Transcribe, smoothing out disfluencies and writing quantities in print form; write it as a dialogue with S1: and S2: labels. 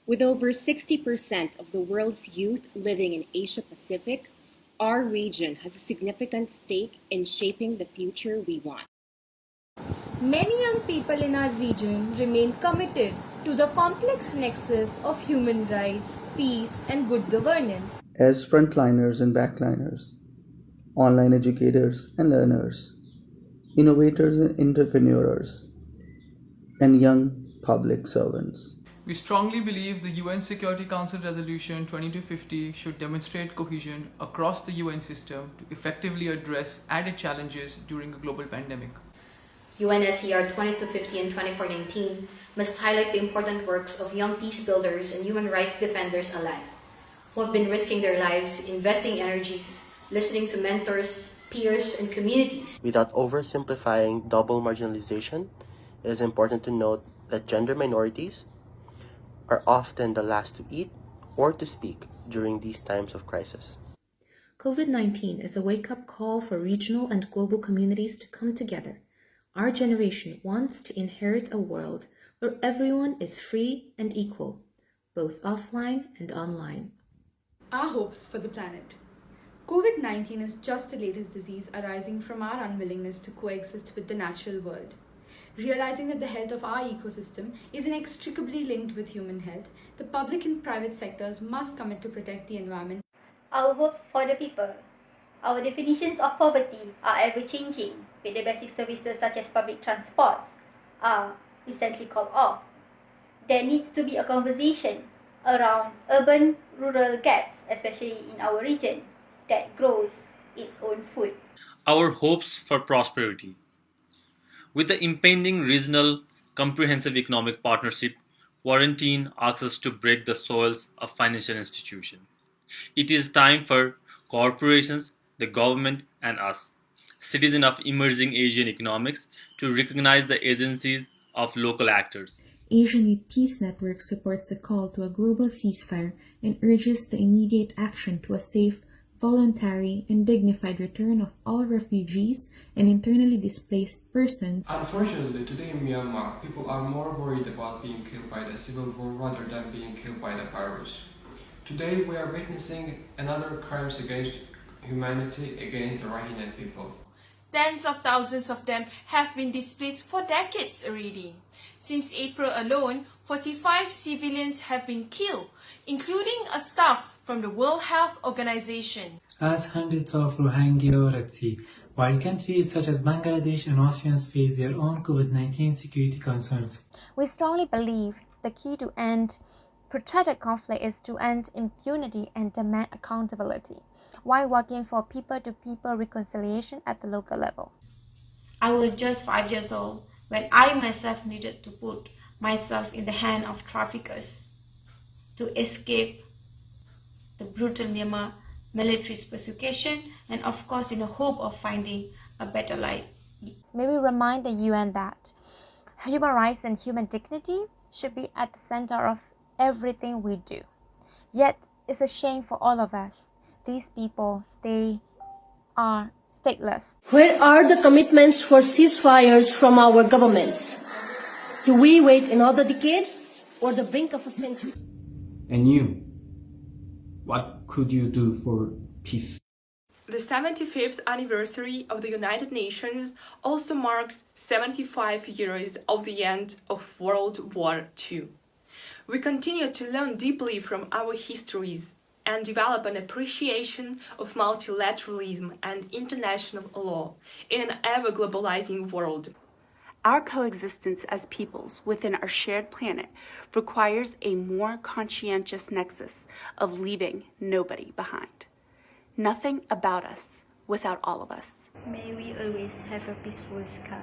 S1: With over 60% of the world's youth living in Asia Pacific, our region has a significant stake in shaping the future we want.
S2: Many young people in our region remain committed to the complex nexus of human rights, peace, and good governance.
S3: As frontliners and backliners, online educators and learners, innovators and entrepreneurs, and young public servants.
S4: We strongly believe the UN Security Council Resolution 2250 should demonstrate cohesion across the UN system to effectively address added challenges during a global pandemic.
S5: UNSCR 2250 and 2419 must highlight the important works of young peace builders and human rights defenders alike, who have been risking their lives, investing energies, listening to mentors, peers, and communities.
S6: Without oversimplifying double marginalization, it is important to note that gender minorities are often the last to eat or to speak during these times of crisis.
S7: COVID-19 is a wake-up call for regional and global communities to come together. Our generation wants to inherit a world where everyone is free and equal, both offline and online.
S8: Our hopes for the planet. COVID-19 is just the latest disease arising from our unwillingness to coexist with the natural world. Realizing that the health of our ecosystem is inextricably linked with human health, the public and private sectors must commit to protect the environment.
S9: Our hopes for the people. Our definitions of poverty are ever-changing, with the basic services such as public transports are recently called off. There needs to be a conversation around urban-rural gaps, especially in our region, that grows its own food.
S10: Our hopes for prosperity. With the impending regional comprehensive economic partnership, quarantine asks us to break the soils of financial institutions. It is time for corporations, the government, and us, citizens of emerging Asian economics, to recognize the agencies of local actors.
S7: Asian Youth Peace Network supports the call to a global ceasefire and urges the immediate action to a safe, voluntary, and dignified return of all refugees and internally displaced persons.
S11: Unfortunately, today in Myanmar, people are more worried about being killed by the civil war rather than being killed by the virus. Today, we are witnessing another crimes against humanity against the REGINE people.
S2: Tens of thousands of them have been displaced for decades already. Since April alone, 45 civilians have been killed, including a staff from the World Health Organization.
S12: As hundreds of Rohingya are at sea, while countries such as Bangladesh and ASEAN face their own COVID-19 security concerns.
S13: We strongly believe the key to end protracted conflict is to end impunity and demand accountability, while working for people-to-people reconciliation at the local level.
S14: I was just 5 years old when I myself needed to put myself in the hand of traffickers to escape the brutal Myanmar military's persecution and of course in the hope of finding a better life.
S13: May we remind the UN that human rights and human dignity should be at the center of everything we do. Yet, it's a shame for all of us. These people are stateless.
S15: Where are the commitments for ceasefires from our governments? Do we wait another decade or the brink of a century?
S16: And you, what could you do for peace?
S8: The 75th anniversary of the United Nations also marks 75 years of the end of World War II. We continue to learn deeply from our histories and develop an appreciation of multilateralism and international law in an ever-globalizing world.
S17: Our coexistence as peoples within our shared planet requires a more conscientious nexus of leaving nobody behind. Nothing about us without all of us.
S9: May we always have a peaceful sky.